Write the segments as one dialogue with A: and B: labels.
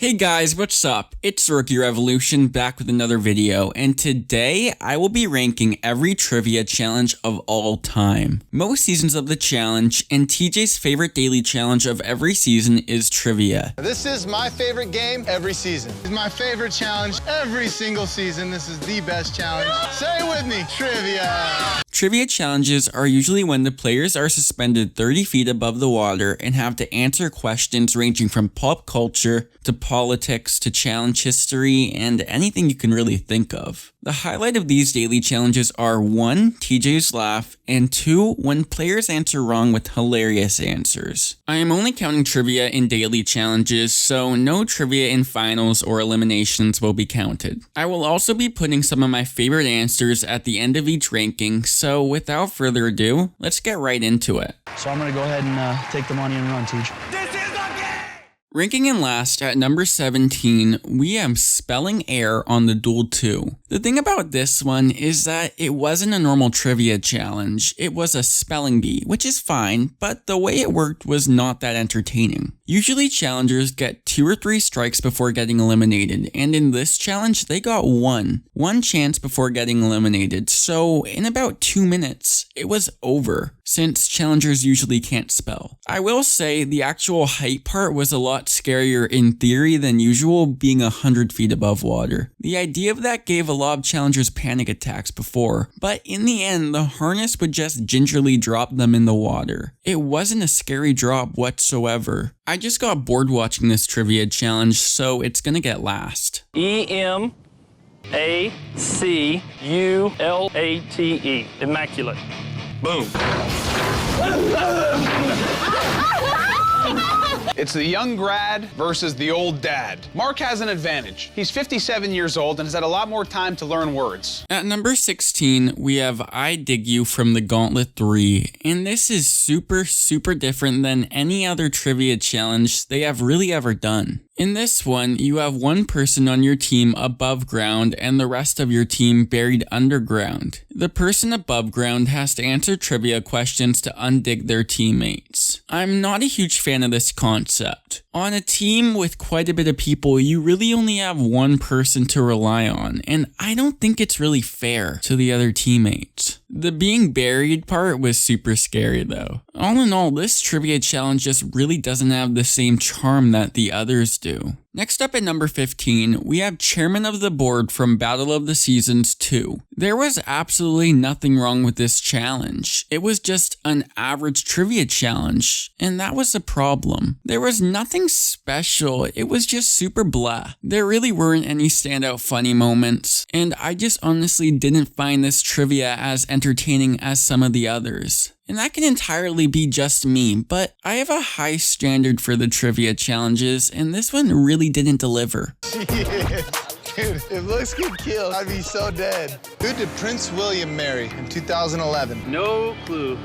A: Hey guys, what's up? It's Rookie Revolution back with another video, and today I will be ranking every trivia challenge of all time. Most seasons of the challenge, and TJ's favorite daily challenge of every season is trivia.
B: This is my favorite game every season. It's my favorite challenge every single season. This is the best challenge. Say it with me, trivia.
A: Trivia challenges are usually when the players are suspended 30 feet above the water and have to answer questions ranging from pop culture to politics to challenge history and anything you can really think of. The highlight of these daily challenges are 1. TJ's laugh, and 2. when players answer wrong with hilarious answers. I am only counting trivia in daily challenges, so no trivia in finals or eliminations will be counted. I will also be putting some of my favorite answers at the end of each ranking, so without further ado, let's get right into it.
C: So I'm going to go ahead and take the money and run, TJ.
A: Ranking in last at number 17, we have spelling error on the Duel 2. The thing about this one is that it wasn't a normal trivia challenge, it was a spelling bee, which is fine, but the way it worked was not that entertaining. Usually challengers get 2 or 3 strikes before getting eliminated, and in this challenge they got one chance before getting eliminated, so in about 2 minutes, it was over, since challengers usually can't spell. I will say the actual height part was a lot scarier in theory than usual, being 100 feet above water. The idea of that gave a lot of challengers panic attacks before, but in the end, the harness would just gingerly drop them in the water. It wasn't a scary drop whatsoever. I just got bored watching this trivia challenge, so it's gonna get last.
D: EMACULATE. Immaculate. Boom.
E: It's the young grad versus the old dad. Mark has an advantage. He's 57 years old and has had a lot more time to learn words.
A: At number 16, we have I Dig You from the Gauntlet 3, and this is super different than any other trivia challenge they have really ever done. In this one, you have one person on your team above ground and the rest of your team buried underground. The person above ground has to answer trivia questions to undig their teammates. I'm not a huge fan of this concept. On a team with quite a bit of people, you really only have one person to rely on, and I don't think it's really fair to the other teammates. The being buried part was super scary though. All in all, this trivia challenge just really doesn't have the same charm that the others do. Next up at number 15, we have Chairman of the Board from Battle of the Seasons 2. There was absolutely nothing wrong with this challenge. It was just an average trivia challenge, and that was the problem. There was nothing special, it was just super blah. There really weren't any standout funny moments, and I just honestly didn't find this trivia as entertaining as some of the others. And that can entirely be just me, but I have a high standard for the trivia challenges, and this one really didn't deliver.
B: Dude, if looks could kill, I'd be so dead. Who did Prince William marry in 2011?
D: No clue.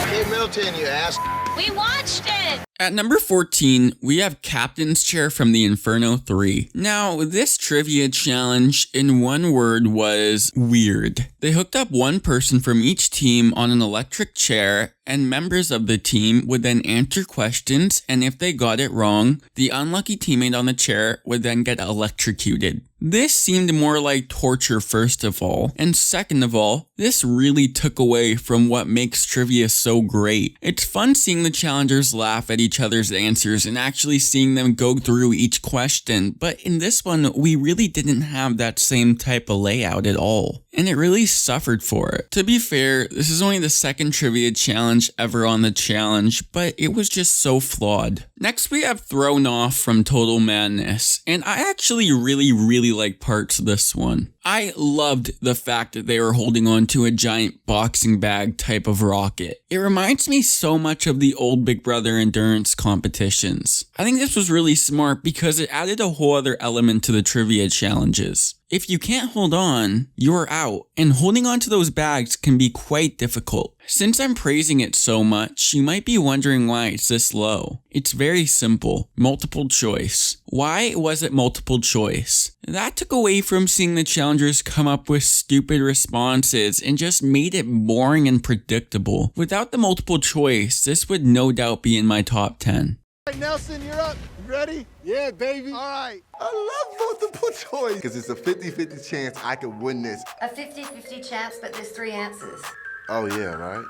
B: Hey, Milton, you ass.
F: We watched it!
A: At number 14, we have Captain's Chair from the Inferno 3. Now, this trivia challenge, in one word, was weird. They hooked up one person from each team on an electric chair, and members of the team would then answer questions, and if they got it wrong, the unlucky teammate on the chair would then get electrocuted. This seemed more like torture first of all, and second of all, this really took away from what makes trivia so great. It's fun seeing the challengers laugh at each other's answers and actually seeing them go through each question, but in this one, we really didn't have that same type of layout at all, and it really suffered for it. To be fair, this is only the second trivia challenge ever on the challenge, but it was just so flawed. Next, we have Thrown Off from Total Madness, and I actually really like parts of this one. I loved the fact that they were holding on to a giant boxing bag type of rocket. It reminds me so much of the old Big Brother endurance competitions. I think this was really smart because it added a whole other element to the trivia challenges. If you can't hold on, you're out, and holding on to those bags can be quite difficult. Since I'm praising it so much, you might be wondering why it's this low. It's very simple. Multiple choice. Why was it multiple choice? That took away from seeing the challengers come up with stupid responses and just made it boring and predictable. Without the multiple choice, this would no doubt be in my top 10.
B: right, Nelson, you're up. You ready?
F: Yeah, baby.
B: All right.
F: I love multiple choice because it's a 50-50 chance I could win this.
G: A 50-50 chance, but there's 3 answers.
F: Oh, yeah, right?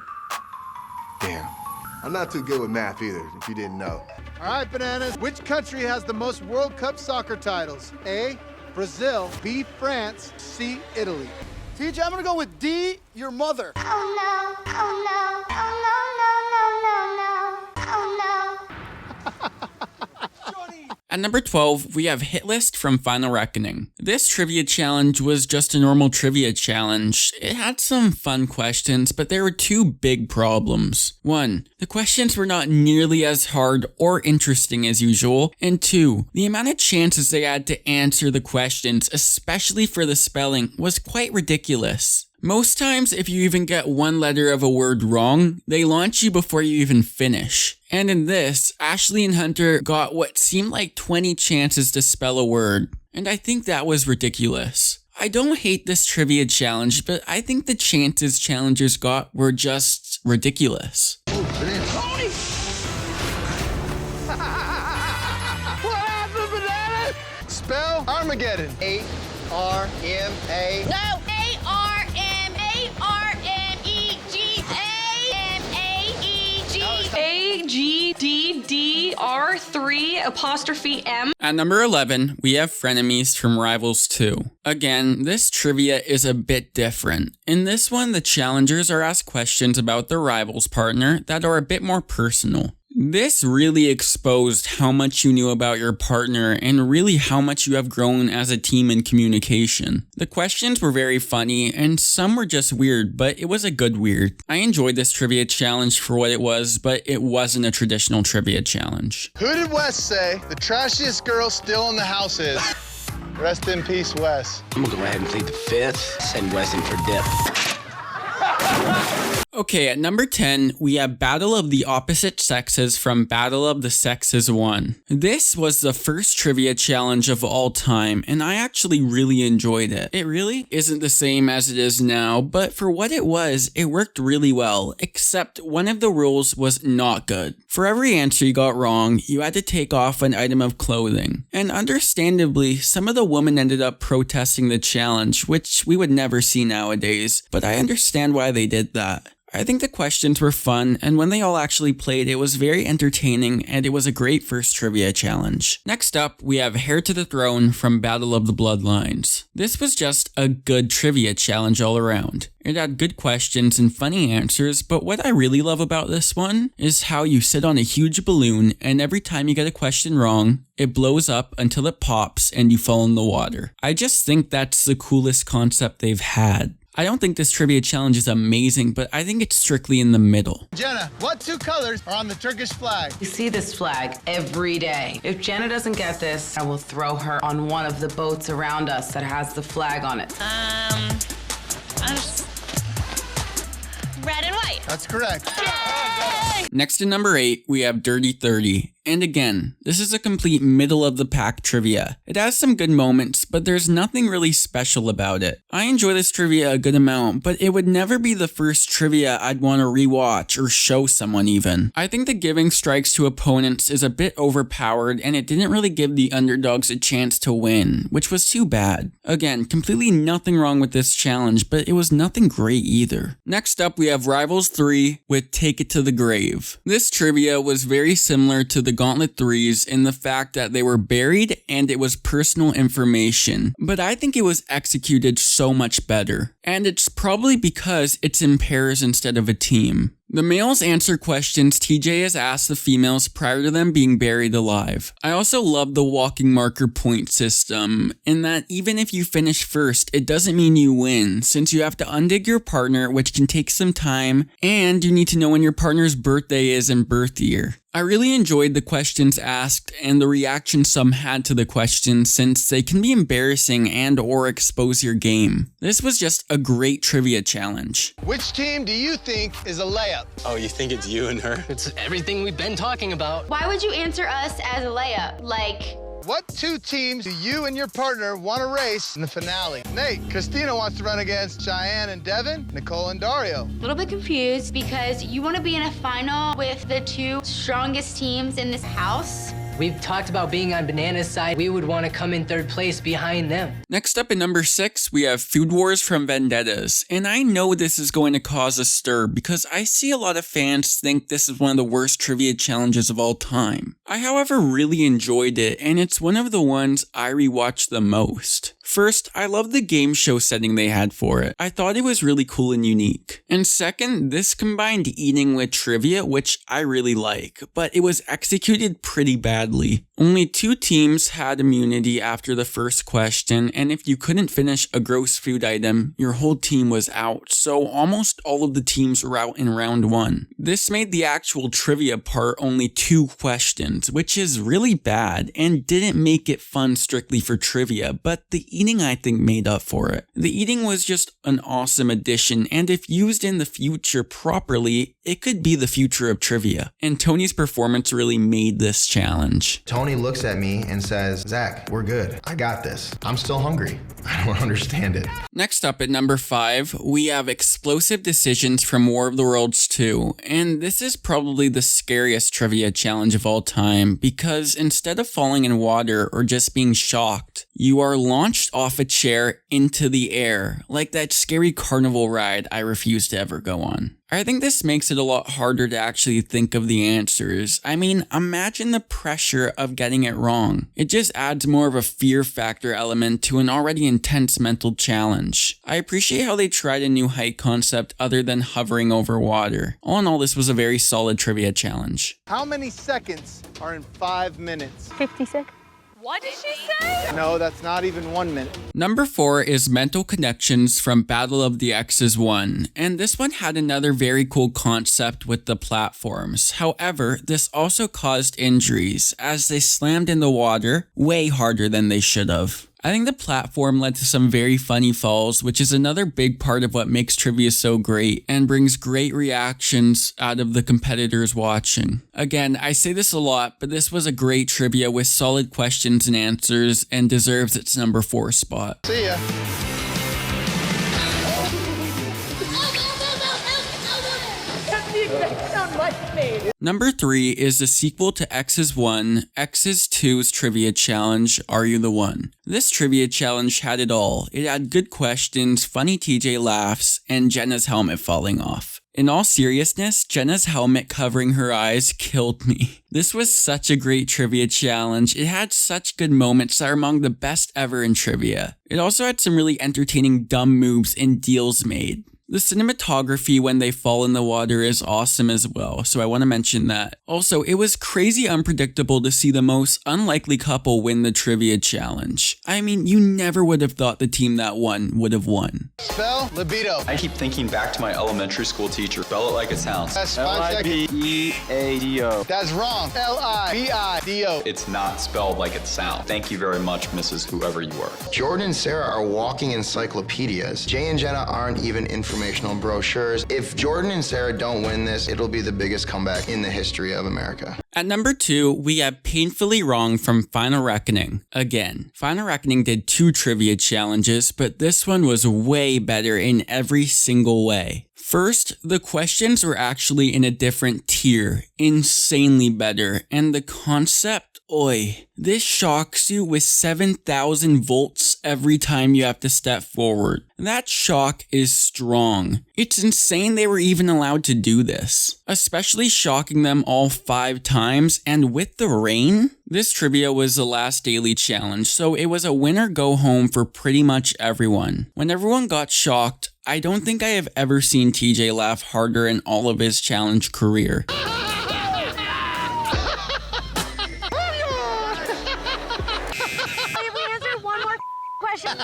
F: Damn. I'm not too good with math either, if you didn't know.
B: All right, Bananas. Which country has the most World Cup soccer titles? A, Brazil, B, France, C, Italy.
C: TJ, I'm gonna go with D, your mother.
G: Oh no, oh no, oh no, no, no, no, no, oh no.
A: At number 12, we have Hit List from Final Reckoning. This trivia challenge was just a normal trivia challenge. It had some fun questions, but there were 2 big problems. 1, the questions were not nearly as hard or interesting as usual, and 2, the amount of chances they had to answer the questions, especially for the spelling, was quite ridiculous. Most times, if you even get 1 letter of a word wrong, they launch you before you even finish. And in this, Ashley and Hunter got what seemed like 20 chances to spell a word, and I think that was ridiculous. I don't hate this trivia challenge, but I think the chances challengers got were just ridiculous.
B: What happened, Banana? Spell Armageddon.
F: A-R-M-A.
G: No, A-R-M-A-R-M-E-G-A-M-A-E-D-R3'M.
A: At number 11, we have Frenemies from Rivals 2. Again, this trivia is a bit different. In this one, the challengers are asked questions about their rival's partner that are a bit more personal. This really exposed how much you knew about your partner and really how much you have grown as a team in communication. The questions were very funny and some were just weird, but it was a good weird. I enjoyed this trivia challenge for what it was, but it wasn't a traditional trivia challenge.
B: Who did Wes say the trashiest girl still in the house is? Rest in peace, Wes.
H: I'm gonna go ahead and plead the 5th, send Weston for dip.
A: Okay, at number 10, we have Battle of the Opposite Sexes from Battle of the Sexes 1. This was the first trivia challenge of all time, and I actually really enjoyed it. It really isn't the same as it is now, but for what it was, it worked really well, except one of the rules was not good. For every answer you got wrong, you had to take off an item of clothing. And understandably, some of the women ended up protesting the challenge, which we would never see nowadays, but I understand why they did that. I think the questions were fun, and when they all actually played, it was very entertaining, and it was a great first trivia challenge. Next up, we have Heir to the Throne from Battle of the Bloodlines. This was just a good trivia challenge all around. It had good questions and funny answers, but what I really love about this one is how you sit on a huge balloon, and every time you get a question wrong, it blows up until it pops and you fall in the water. I just think that's the coolest concept they've had. I don't think this trivia challenge is amazing, but I think it's strictly in the middle.
B: Jenna, what 2 colors are on the Turkish flag?
I: You see this flag every day. If Jenna doesn't get this, I will throw her on one of the boats around us that has the flag on it.
G: Red and white.
B: That's correct.
G: Yay!
A: Next to number 8, we have Dirty 30. And again, this is a complete middle of the pack trivia. It has some good moments, but there's nothing really special about it. I enjoy this trivia a good amount, but it would never be the first trivia I'd want to rewatch or show someone even. I think the giving strikes to opponents is a bit overpowered, and it didn't really give the underdogs a chance to win, which was too bad. Again, completely nothing wrong with this challenge, but it was nothing great either. Next up, we have Rivals 3 with Take It to the Grave. This trivia was very similar to the Gauntlet 3s in the fact that they were buried and it was personal information, but I think it was executed so much better. And it's probably because it's in pairs instead of a team. The males answer questions TJ has asked the females prior to them being buried alive. I also love the walking marker point system, in that even if you finish first, it doesn't mean you win, since you have to undig your partner, which can take some time, and you need to know when your partner's birthday is and birth year. I really enjoyed the questions asked and the reaction some had to the questions, since they can be embarrassing and or expose your game. This was just a great trivia challenge.
B: Which team do you think is a layup?
H: Oh, you think it's you and her? It's everything we've been talking about.
G: Why would you answer us as a layup? Like,
B: What two teams do you and your partner want to race in the finale? Nate, Christina wants to run against Cheyenne and Devin, Nicole and Dario.
J: A little bit confused because you want to be in a final with the two strongest teams in this house.
K: We've talked about being on Banana's side. We would want to come in third place behind them.
A: Next up at number 6, we have Food Wars from Vendettas. And I know this is going to cause a stir because I see a lot of fans think this is one of the worst trivia challenges of all time. I, however, really enjoyed it, and it's one of the ones I rewatched the most. First, I love the game show setting they had for it. I thought it was really cool and unique. And second, this combined eating with trivia, which I really like, but it was executed pretty badly. Only 2 teams had immunity after the first question, and if you couldn't finish a gross food item, your whole team was out, so almost all of the teams were out in round 1. This made the actual trivia part only 2 questions, which is really bad, and didn't make it fun strictly for trivia, but the eating I think made up for it. The eating was just an awesome addition, and if used in the future properly, it could be the future of trivia. And Tony's performance really made this challenge.
L: Tony looks at me and says, Zach, we're good. I got this. I'm still hungry. I don't understand it.
A: Next up at number 5, we have Explosive Decisions from War of the Worlds 2. And this is probably the scariest trivia challenge of all time because instead of falling in water or just being shocked, you are launched off a chair into the air, like that scary carnival ride I refuse to ever go on. I think this makes it a lot harder to actually think of the answers. I mean, imagine the pressure of getting it wrong. It just adds more of a fear factor element to an already intense mental challenge. I appreciate how they tried a new height concept other than hovering over water. All in all, this was a very solid trivia challenge.
B: How many seconds are in 5 minutes?
G: 56. What did she say?
B: No, that's not even 1 minute.
A: Number 4 is Mental Connections from Battle of the X's 1, and this one had another very cool concept with the platforms. However, this also caused injuries as they slammed in the water way harder than they should have. I think the platform led to some very funny falls, which is another big part of what makes trivia so great and brings great reactions out of the competitors watching. Again, I say this a lot, but this was a great trivia with solid questions and answers and deserves its number 4 spot.
B: See ya.
A: Number 3 is the sequel to X's 1, X's 2's trivia challenge, Are You the One? This trivia challenge had it all. It had good questions, funny TJ laughs, and Jenna's helmet falling off. In all seriousness, Jenna's helmet covering her eyes killed me. This was such a great trivia challenge. It had such good moments that are among the best ever in trivia. It also had some really entertaining dumb moves and deals made. The cinematography when they fall in the water is awesome as well, so I want to mention that. Also, it was crazy unpredictable to see the most unlikely couple win the trivia challenge. I mean, you never would have thought the team that won would have won.
B: Spell libido.
M: I keep thinking back to my elementary school teacher. Spell it like it sounds.
B: That's 5 seconds.
M: L-I-B-E-A-D-O.
B: That's wrong. L-I-B-I-D-O.
M: It's not spelled like it sounds. Thank you very much, Mrs. Whoever you are.
L: Jordan and Sarah are walking encyclopedias. Jay and Jenna aren't even informational brochures. If Jordan and Sarah don't win this, it'll be the biggest comeback in the history of America.
A: At number 2, we have Painfully Wrong from Final Reckoning. Again, Final Reckoning did 2 trivia challenges, but this one was way better in every single way. First, the questions were actually in a different tier, insanely better, and the concept, oi. This shocks you with 7,000 volts every time you have to step forward. That shock is strong. It's insane they were even allowed to do this, especially shocking them all 5 times, and with the rain? This trivia was the last daily challenge, so it was a win or go home for pretty much everyone. When everyone got shocked, I don't think I have ever seen TJ laugh harder in all of his challenge career.
G: If we answer one more question.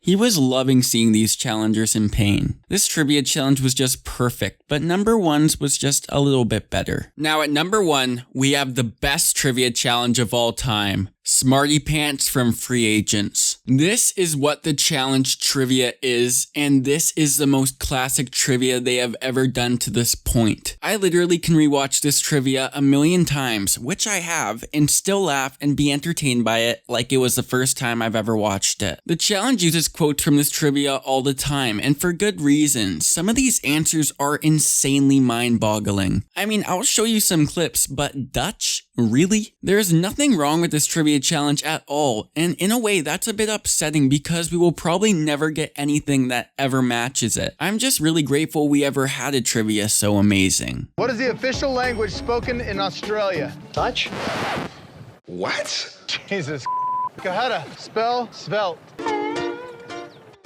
A: He was loving seeing these challengers in pain. This trivia challenge was just perfect, but number 1's was just a little bit better. Now at number 1, we have the best trivia challenge of all time, Smarty Pants from Free Agents. This is what the challenge trivia is, and this is the most classic trivia they have ever done to this point. I literally can rewatch this trivia a million times, which I have, and still laugh and be entertained by it like it was the first time I've ever watched it. The challenge uses quotes from this trivia all the time, and for good reason. Some of these answers are insanely mind-boggling. I mean, I'll show you some clips, but Dutch? Really? There's nothing wrong with this trivia challenge at all, and in a way that's a bit upsetting because we will probably never get anything that ever matches it. I'm just really grateful we ever had a trivia so amazing.
B: What is the official language spoken in Australia?
C: Dutch?
F: What?
B: Jesus. How to spell svelte?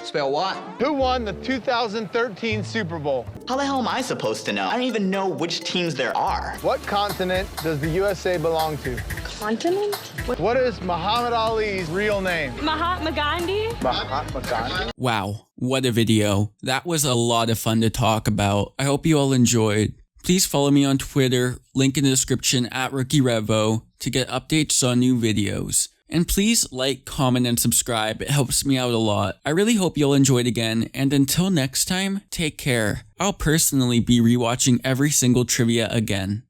N: Spell what?
B: Who won the 2013 Super Bowl?
N: How the hell am I supposed to know? I don't even know which teams there are.
B: What continent does the USA belong to?
G: Continent?
B: What is Muhammad Ali's real name?
G: Mahatma Gandhi?
B: Mahatma Gandhi.
A: Wow, what a video. That was a lot of fun to talk about. I hope you all enjoyed. Please follow me on Twitter, link in the description at RookieRevo to get updates on new videos. And please like, comment, and subscribe. It helps me out a lot. I really hope you'll enjoy it again, and until next time, take care. I'll personally be rewatching every single trivia again.